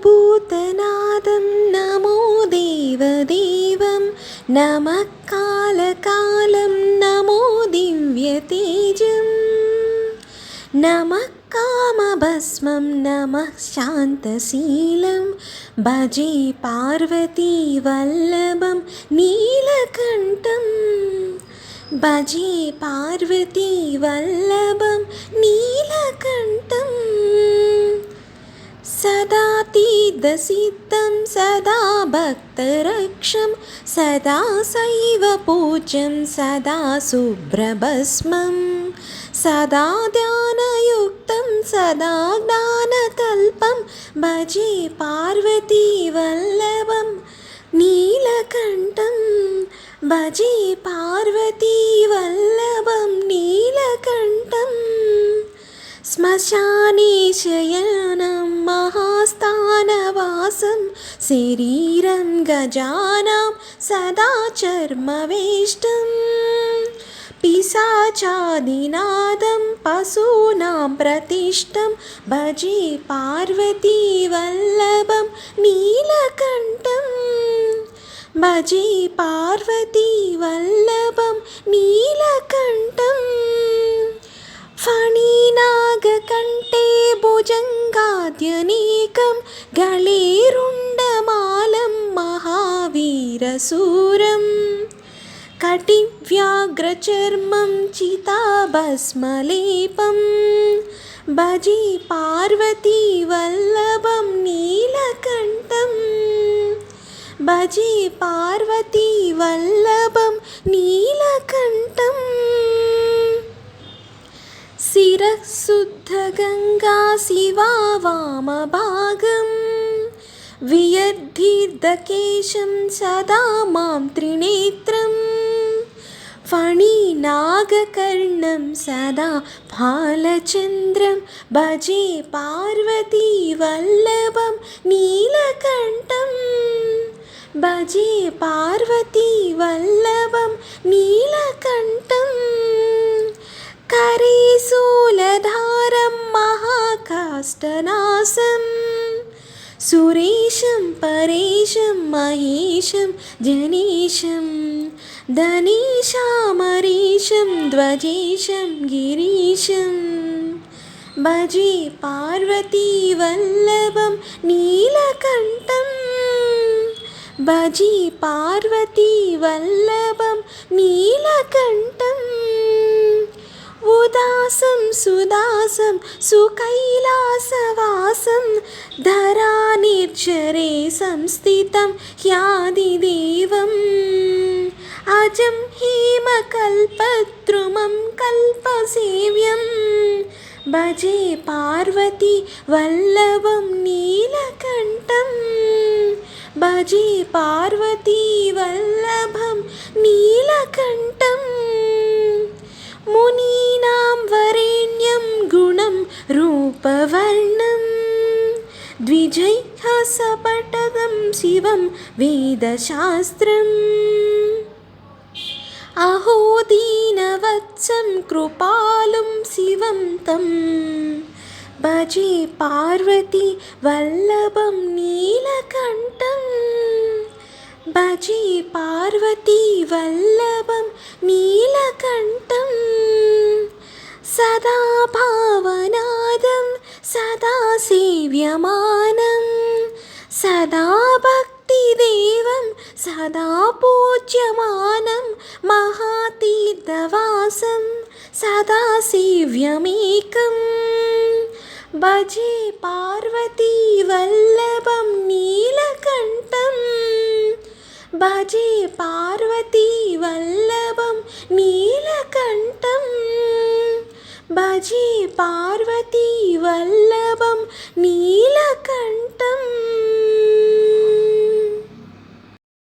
भूतनादं नमो देवदेवं नमः कालकालं नमो दिव्यतेजं नमः कामभस्मं नमः शान्तशीलं भजे पार्वतीवल्लभं नीलकण्ठं भजे पार्वतीवल्लभं नीलकण्ठं सदा तीर्थसिद्धं सदा भक्तरक्षं सदा शैव पूज्यं सदा शुभ्रभस्मं सदा ध्यानयुक्तं सदा ज्ञानकल्पं भजे पार्वतीवल्लभं नीलकण्ठं भजे पार्वतीवल्लभं नीलकण्ठं श्मशाने शयनं महास्थानवासं शरीरं गजानां सदा चर्मवेष्टं पिशाचादिनादं पशूनां प्रतिष्ठं भजे पार्वतीवल्लभं नीलकण्ठं भजे पार्वतीवल्लभं नीलकण्ठं फणिनागकण्ठे भुजङ्गाद्यनेकं गलेरुण्डमालं महावीरशूरं कटिव्याघ्रचर्मं चिताभस्मलेपं भजे पार्वतीवल्लभं नीलकण्ठं भजे पार्वतीवल्लभं नीलकण्ठं शिरः शुद्धगङ्गा शिवा वामभागं वियद्धिर्दकेशं सदा मां त्रिनेत्रं फणिनागकर्णं सदा फालचन्द्रं भजे पार्वतीवल्लभं नीलकण्ठं भजे पार्वतीवल्लभं नीलकण्ठं करे शूलधारं महाकाष्ठनाशं सुरेशं परेशं महेशं जनेशं धनेशामरेशं ध्वजेशं गिरीशं भजे पार्वतीवल्लभं नीलकण्ठं भजे पार्वतीवल्लभं नीलकण्ठं उदासं सुदासं सुकैलासवासं धरानिर्झरे संस्थितं ह्यादिदेवम् अजं हेमकल्पद्रुमं कल्पसेव्यं भजे पार्वतीवल्लभं नीलकण्ठं भजे पार्वतीवल्लभं नीलकण्ठं मुनीनां वरेण्यं गुणं रूपवर्णं द्विजैः सपठनं शिवं वेदशास्त्रम् अहो दीनवत्सं कृपालुं शिवं तं भजे पार्वतीवल्लभं नीलकण्ठं भजे पार्वतीवल्लभं नीलकण्ठं सदा भावनादं सदा सेव्यमानं सदा भक्तिदेवं सदा पूज्यमानं महातीर्थवासं सदा सेव्यमेकं भजे पार्वतीवल्लभं नीलकण्ठं भजे पार्वतीवल्लभं नीलकण्ठं भजे पार्वतीवल्लभं नीलकण्ठं